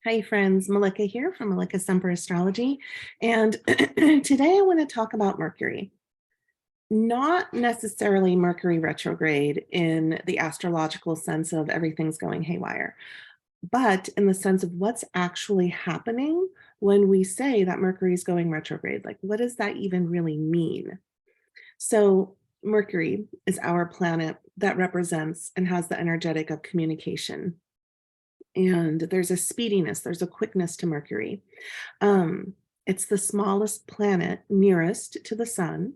Hi friends, Malika here from Malika Semper Astrology. And today I want to talk about Mercury. Not necessarily Mercury retrograde in the astrological sense of everything's going haywire, but in the sense of what's actually happening when we say that Mercury is going retrograde. Like, what does that even really mean? So Mercury is our planet that represents and has the energetic of communication. And there's a speediness, there's a quickness to Mercury. Um, it's the smallest planet nearest to the sun,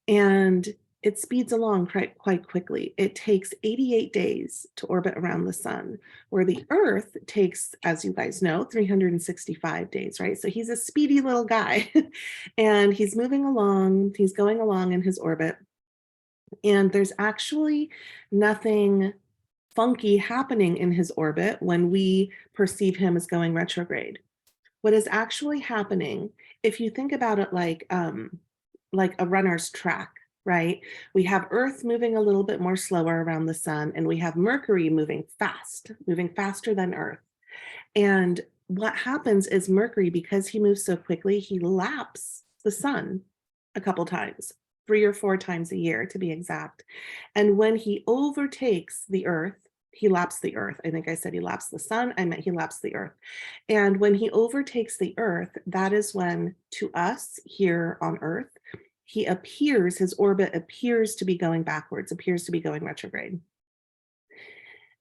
and it speeds along quite quickly. It takes 88 days to orbit around the sun, where the Earth takes, as you guys know, 365 days, right? So he's a speedy little guy, and he's moving along, he's going along in his orbit, and there's actually nothing funky happening in his orbit when we perceive him as going retrograde. What is actually happening, if you think about it like a runner's track, right? We have Earth moving a little bit more slower around the sun, and we have Mercury moving faster than Earth. And what happens is Mercury, because he moves so quickly, he laps the sun a couple times, 3 or 4 times a year to be exact. And when he overtakes the Earth, he laps the Earth. I think I said he laps the sun. I meant he laps the Earth. And when he overtakes the Earth, that is when, to us here on Earth, he appears, his orbit appears to be going backwards, appears to be going retrograde.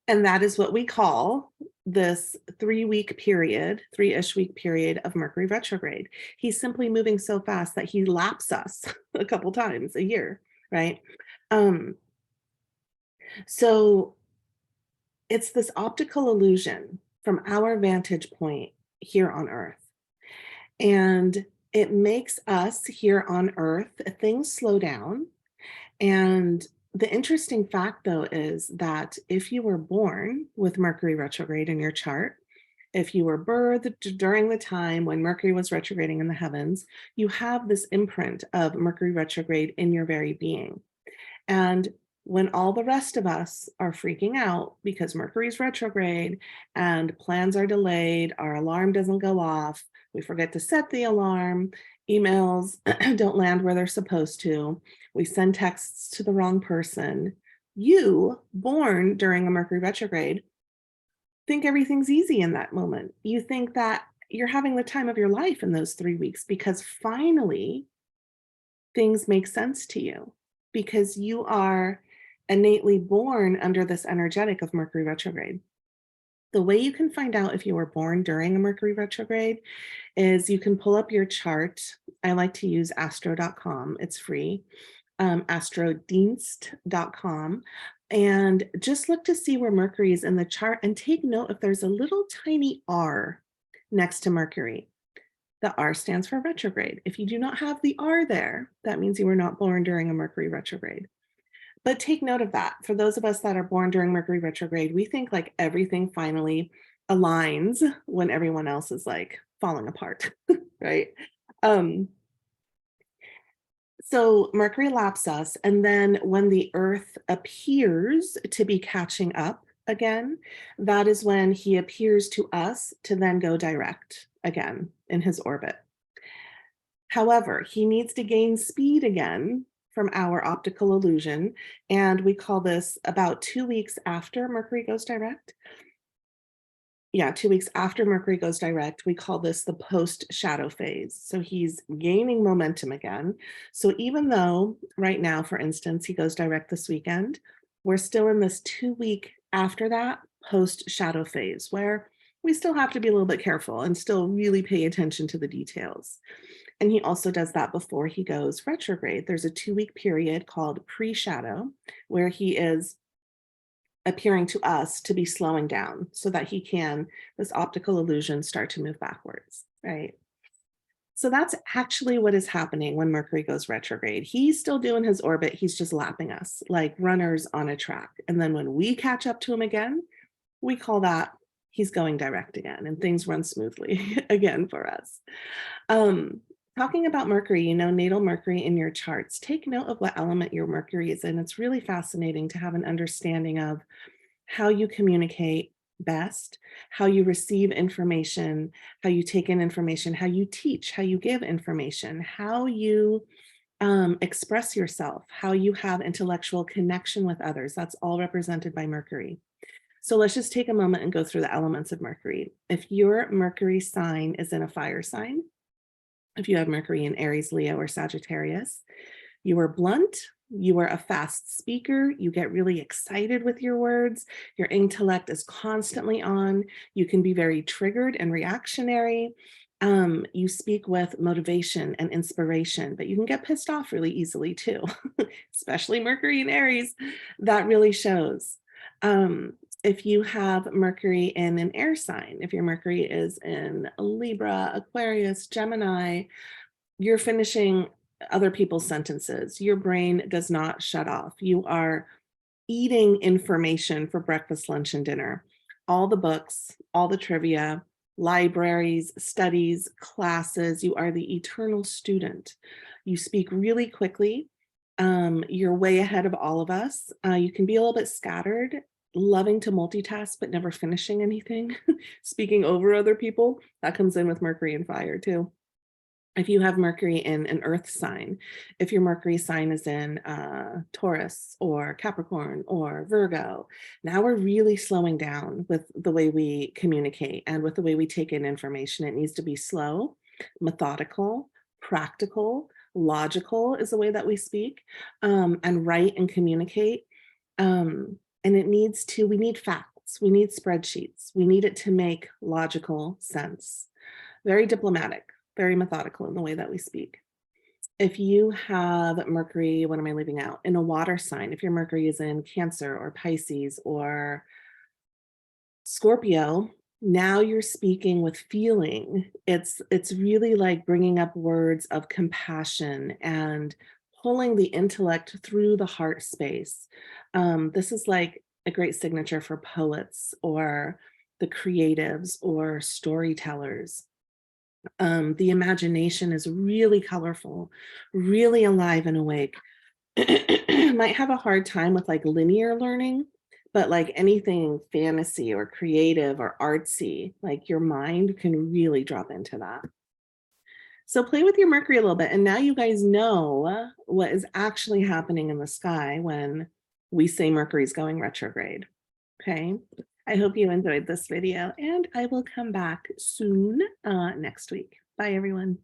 And that is what we call this 3-week period, 3-ish week period of Mercury retrograde. He's simply moving so fast that he laps us a couple times a year, right? So it's this optical illusion from our vantage point here on Earth. And it makes us here on Earth, things slow down. And the interesting fact, though, is that if you were born with Mercury retrograde in your chart, if you were birthed during the time when Mercury was retrograding in the heavens, you have this imprint of Mercury retrograde in your very being. And when all the rest of us are freaking out because Mercury's retrograde and plans are delayed, our alarm doesn't go off, we forget to set the alarm, emails don't land where they're supposed to, we send texts to the wrong person, you, born during a Mercury retrograde, think everything's easy in that moment. You think that you're having the time of your life in those 3 weeks because finally things make sense to you, because you are innately born under this energetic of Mercury retrograde. The way you can find out if you were born during a Mercury retrograde is you can pull up your chart. I like to use astro.com. It's free, astrodienst.com. And just look to see where Mercury is in the chart and take note if there's a little tiny R next to Mercury. The R stands for retrograde. If you do not have the R there, that means you were not born during a Mercury retrograde. But take note of that. For those of us that are born during Mercury retrograde, we think like everything finally aligns when everyone else is like falling apart, right? So Mercury laps us, and then when the Earth appears to be catching up again, that is when he appears to us to then go direct again in his orbit. However, he needs to gain speed again from our optical illusion, and we call this about 2 weeks after Mercury goes direct. Yeah, 2 weeks after Mercury goes direct, we call this the post-shadow phase. So he's gaining momentum again. So even though right now, for instance, he goes direct this weekend, we're still in this 2-week after that post-shadow phase where we still have to be a little bit careful and still really pay attention to the details. And he also does that before he goes retrograde. There's a 2-week period called pre-shadow where he is appearing to us to be slowing down so that he can, this optical illusion, start to move backwards, right? So that's actually what is happening when Mercury goes retrograde. He's still doing his orbit. He's just lapping us like runners on a track. And then when we catch up to him again, we call that he's going direct again and things run smoothly again for us. Talking about Mercury, you know, natal Mercury in your charts, take note of what element your Mercury is in. It's really fascinating to have an understanding of how you communicate, best, how you receive information, how you take in information, how you teach, how you give information, how you express yourself, how you have intellectual connection with others. That's all represented by Mercury. So let's just take a moment and go through the elements of Mercury. If your Mercury sign is in a fire sign, if you have Mercury in Aries, Leo, or Sagittarius, you are blunt, you are a fast speaker, you get really excited with your words, your intellect is constantly on, you can be very triggered and reactionary. You speak with motivation and inspiration, but you can get pissed off really easily too, especially Mercury in Aries. That really shows. If you have Mercury in an air sign, if your Mercury is in Libra, Aquarius, Gemini, you're finishing other people's sentences. Your brain does not shut off. You are eating information for breakfast, lunch, and dinner. All the books, all the trivia, libraries, studies, classes. You are the eternal student. You speak really quickly. You're way ahead of all of us. You can be a little bit scattered, loving to multitask, but never finishing anything, speaking over other people. That comes in with Mercury and fire too. If you have Mercury in an earth sign, if your Mercury sign is in Taurus or Capricorn or Virgo, now we're really slowing down with the way we communicate and with the way we take in information. It needs to be slow, methodical, practical, logical is the way that we speak, and write and communicate. And we need facts, we need spreadsheets, we need it to make logical sense. Very diplomatic, very methodical in the way that we speak. If you have Mercury, what am I leaving out? In a water sign, if your Mercury is in Cancer or Pisces or Scorpio, now you're speaking with feeling. It's really like bringing up words of compassion and pulling the intellect through the heart space. This is like a great signature for poets or the creatives or storytellers. The imagination is really colorful, really alive and awake. Might have a hard time with like linear learning, but like anything fantasy or creative or artsy, like your mind can really drop into that. So play with your Mercury a little bit. And now you guys know what is actually happening in the sky when we say Mercury's going retrograde. Okay. I hope you enjoyed this video and I will come back soon next week. Bye, everyone.